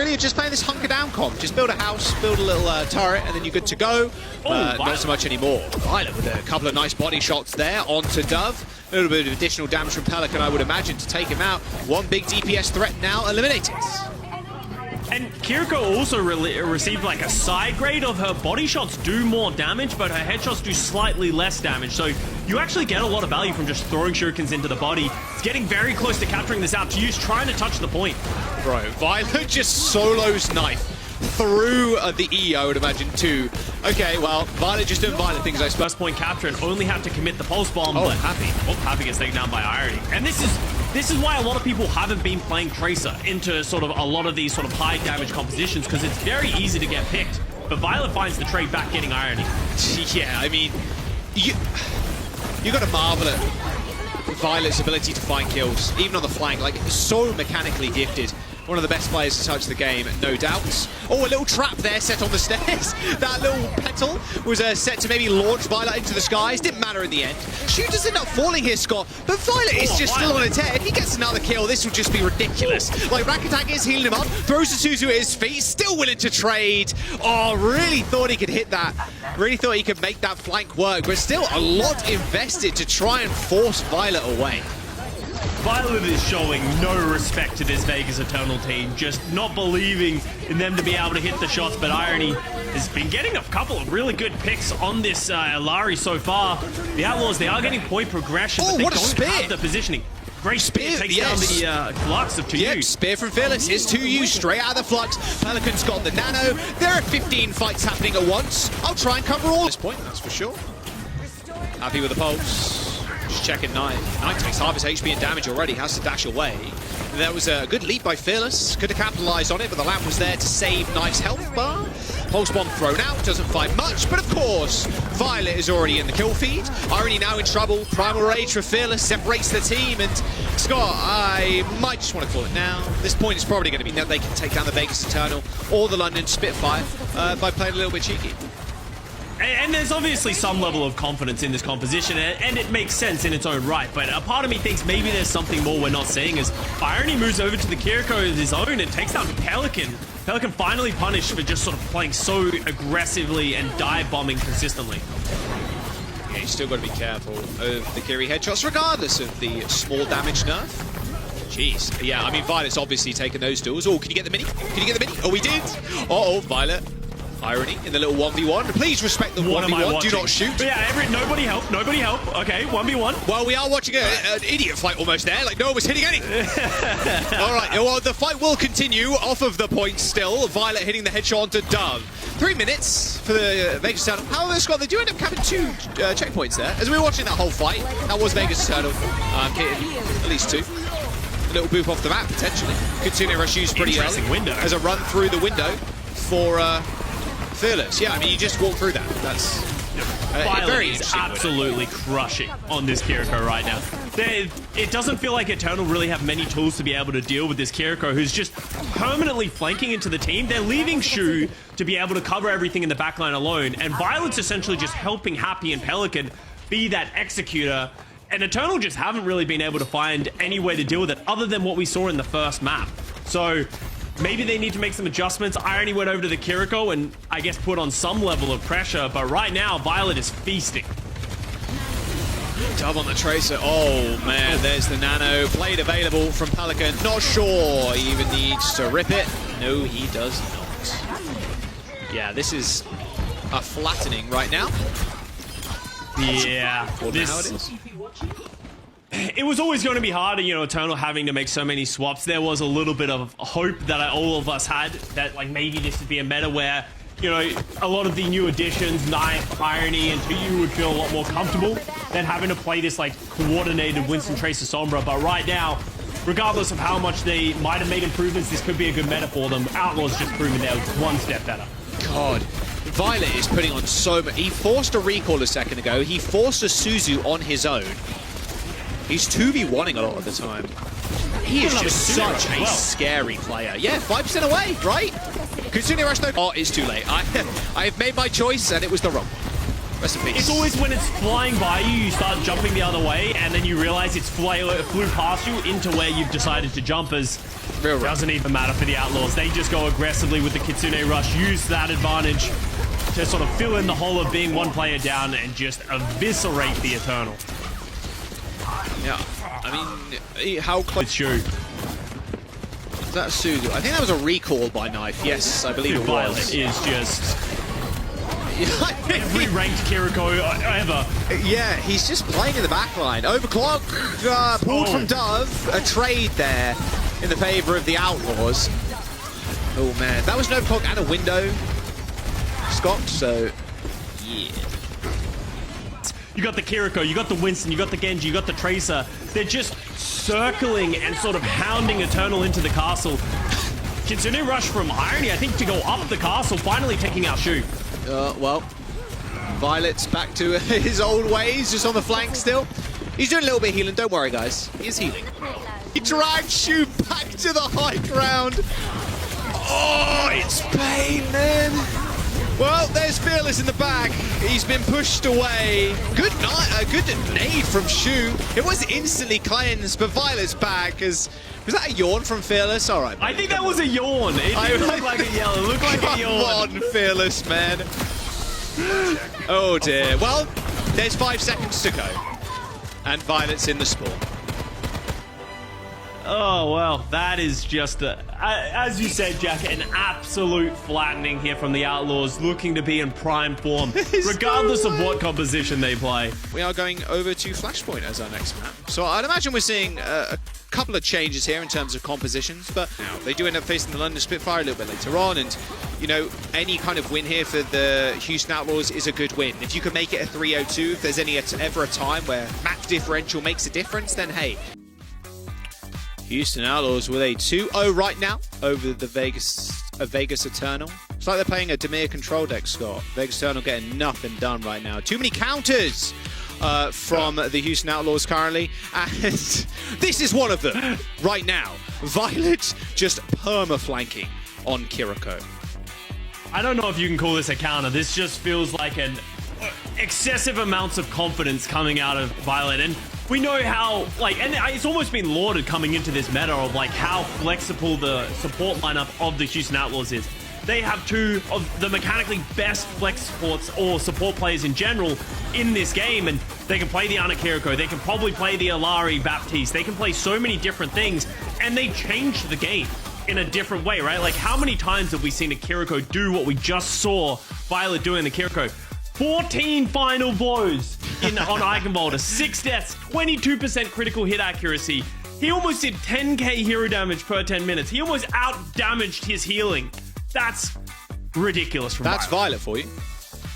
Really, just playing this hunker down comp. Just build a house, build a little turret, and then you're good to go. Not so much anymore. Viol2t with a couple of nice body shots there onto Dove. A little bit of additional damage from Pelican, I would imagine, to take him out. One big DPS threat now eliminated. And Kiriko also received like a side grade of her body shots do more damage, but her headshots do slightly less damage. So you actually get a lot of value from just throwing shurikens into the body. It's getting very close to capturing this out. Toyou's trying to touch the point. Bro, Viol2t just solos knife through the E, I would imagine, too. Okay, well, Viol2t just doing Viol2t things, I suppose. First point capture and only had to commit the pulse bomb. Oh, but Happy. Oh, Happy gets taken down by Irony. And this is why a lot of people haven't been playing Tracer into sort of a lot of these sort of high damage compositions, because it's very easy to get picked. But Viol2t finds the trade back getting Irony. Yeah, I mean, you got to marvel at Viol2t's ability to find kills, even on the flank. Like, so mechanically gifted. One of the best players to touch the game, no doubt. Oh, a little trap there set on the stairs. That little petal was set to maybe launch Viol2t into the skies. Didn't matter in the end. Shooters end up falling here, Scott, but Viol2t is just still on its head. If he gets another kill, this will just be ridiculous. Like, Rakattack is healing him up, throws Suzu at his feet, still willing to trade. Oh, really thought he could hit that. Really thought he could make that flank work, but still a lot invested to try and force Viol2t away. Viol2t is showing no respect to this Vegas Eternal team, just not believing in them to be able to hit the shots, but Irony has been getting a couple of really good picks on this Ilari so far. The Outlaws, they are getting point progression, but they don't have the positioning. Great spear takes down the flux of Toyou. Yep, spear from Fearless. Here's Toyou straight out of the flux. Pelican's got the nano. There are 15 fights happening at once. I'll try and cover all at this point, that's for sure. Happy with the pulse. Just checking Knight. Knight takes half his HP and damage already, has to dash away. That was a good leap by Fearless. Could have capitalized on it, but the lamp was there to save Knight's health bar. Pulse bomb thrown out, doesn't find much, but of course, Viol2t is already in the kill feed. Irony now in trouble. Primal Rage for Fearless separates the team, and Scott, I might just want to call it now. This point is probably going to be that they can take down the Vegas Eternal or the London Spitfire by playing a little bit cheeky. And there's obviously some level of confidence in this composition, and it makes sense in its own right, but a part of me thinks maybe there's something more we're not seeing as Irony moves over to the Kiriko of his own and takes down Pelican. Pelican finally punished for just sort of playing so aggressively and dive bombing consistently. Yeah, you still got to be careful of the Kiri headshots, regardless of the small damage nerf. Jeez. Yeah, I mean, Viol2t's obviously taken those duels. Oh, can you get the mini? Can you get the mini? Oh, we did. Uh-oh, Viol2t. Irony in the little 1v1. Please respect the 1v1. Do not shoot. But yeah, nobody help. Nobody help. Okay, 1v1. Well, we are watching an idiot fight almost there. Like, no one was hitting anything. All right, well, the fight will continue off of the point still. Viol2t hitting the headshot onto Dove. 3 minutes for the Vegas Eternal. However, Scott, they do end up having 2 checkpoints there. As we were watching that whole fight, that was Vegas Eternal. At least 2. A little boop off the map, potentially. Kitsune Rush used pretty early. Window. As a run through the window for Fearless. Yeah, I mean, you just walk through that. That's very is absolutely crushing on this Kiriko right now. It doesn't feel like Eternal really have many tools to be able to deal with this Kiriko, who's just permanently flanking into the team. They're leaving Shu to be able to cover everything in the backline alone, and Viol2t's essentially just helping Happy and Pelican be that executor. And Eternal just haven't really been able to find any way to deal with it other than what we saw in the first map. So maybe they need to make some adjustments. Irony went over to the Kiriko and I guess put on some level of pressure, but right now Viol2t is feasting. Dove on the Tracer. Oh man, there's the nano. Blade available from Pelican. Not sure he even needs to rip it. No, he does not. Yeah, this is a flattening right now. Yeah, it was always going to be harder, you know, Eternal having to make so many swaps. There was a little bit of hope that all of us had that, like, maybe this would be a meta where, you know, a lot of the new additions, Knife, Irony, and Toyou would feel a lot more comfortable than having to play this, like, coordinated Winston Tracer Sombra. But right now, regardless of how much they might have made improvements, this could be a good meta for them. Outlaws just proven they're one step better. God. Viol2t is putting on so much. He forced a recall a second ago. He forced a Suzu on his own. He's 2v1ing a lot of the time. He is just such a scary player. Yeah, 5% away, right? Kitsune Rush though. Oh, it's too late. I've made my choice and it was the wrong one. Rest in peace. It's always when it's flying by you, you start jumping the other way, and then you realize it's flew past you into where you've decided to jump. As Real rough. Doesn't even matter for the Outlaws. They just go aggressively with the Kitsune Rush, use that advantage to sort of fill in the hole of being one player down and just eviscerate the Eternal. Yeah, I mean, how close? It's Shu. Is that Suzu? I think that was a recall by Knife. Yes, I believe it Viol2t was. is just every ranked Kiriko ever. Yeah, he's just playing in the back line. Overclock, pulled from Dove. A trade there in the favor of the Outlaws. Oh man, that was an overclock and a window, Scott, so yeah. You got the Kiriko, you got the Winston, you got the Genji, you got the Tracer. They're just circling and sort of hounding Eternal into the castle. Kitsune Rush from Irony, I think, to go up the castle, finally taking out Shu. Well, Viol2t's back to his old ways, just on the flank still. He's doing a little bit of healing, don't worry guys. He is healing. He dragged Shu back to the high ground. Oh, it's pain, man. Well, there's Fearless in the back. He's been pushed away. Good nade from Shu. It was instantly cleansed, but Viol2t's back. Was that a yawn from Fearless? All right. I think that was a yawn. It didn't look like a yell. It looked like a yawn. Come on, Fearless, man. Oh, dear. Well, there's 5 seconds to go. And Viol2t's in the spawn. Oh, well, that is just, as you said, Jack, an absolute flattening here from the Outlaws, looking to be in prime form, regardless of what composition they play. We are going over to Flashpoint as our next map. So I'd imagine we're seeing a couple of changes here in terms of compositions, but now they do end up facing the London Spitfire a little bit later on, and, you know, any kind of win here for the Houston Outlaws is a good win. If you can make it a 3-0-2, if there's ever a time where map differential makes a difference, then hey. Houston Outlaws with a 2-0 right now over the Vegas Eternal. It's like they're playing a Demir control deck, Scott. Vegas Eternal getting nothing done right now. Too many counters from the Houston Outlaws currently. And this is one of them right now. Viol2t just perma-flanking on Kiriko. I don't know if you can call this a counter. This just feels like an excessive amounts of confidence coming out of Viol2t. And we know how, like, and it's almost been lauded coming into this meta of, like, how flexible the support lineup of the Houston Outlaws is. They have two of the mechanically best flex supports or support players in general in this game, and they can play the Ana Kiriko, they can probably play the Alari Baptiste, they can play so many different things, and they changed the game in a different way, right? Like, how many times have we seen a Kiriko do what we just saw Viol2t doing the Kiriko? 14 final blows on Eichenwalder, 6 deaths, 22% critical hit accuracy. He almost did 10k hero damage per 10 minutes. He almost out-damaged his healing. That's ridiculous from That's Viol2t. Viol2t for you.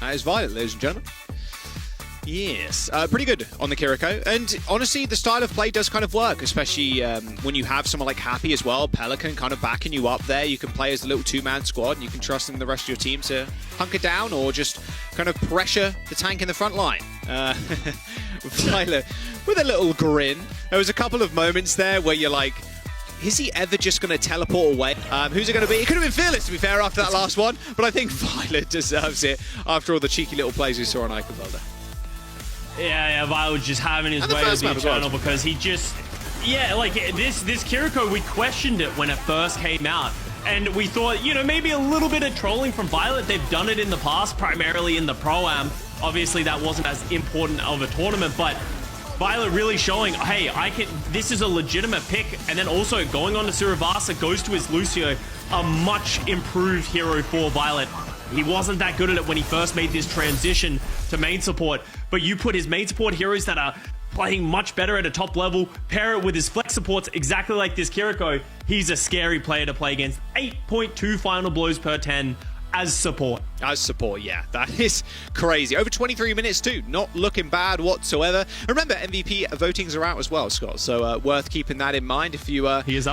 That is Viol2t, ladies and gentlemen. Yes, pretty good on the Kiriko. And honestly, the style of play does kind of work, especially when you have someone like Happy as well, Pelican kind of backing you up there. You can play as a little two-man squad, and you can trust in the rest of your team to hunker down or just kind of pressure the tank in the front line. Viol2t with a little grin. There was a couple of moments there where you're like, is he ever just going to teleport away? Who's it going to be? It could have been Fearless, to be fair, after that last one, but I think Viol2t deserves it after all the cheeky little plays we saw on Eichenwalder. Yeah, Viol2t just having his way with the Eternal because he just... Yeah, like, this Kiriko, we questioned it when it first came out. And we thought, you know, maybe a little bit of trolling from Viol2t. They've done it in the past, primarily in the Pro-Am. Obviously, that wasn't as important of a tournament, but Viol2t really showing, hey, this is a legitimate pick. And then also going on to Suravasa, goes to his Lucio, a much improved hero for Viol2t. He wasn't that good at it when he first made this transition to main support, but you put his main support heroes that are playing much better at a top level, pair it with his flex supports exactly like this Kiriko, he's a scary player to play against. 8.2 final blows per 10 as support. As support, yeah. That is crazy. Over 23 minutes too. Not looking bad whatsoever. Remember, MVP votings are out as well, Scott, so worth keeping that in mind if you... He is up.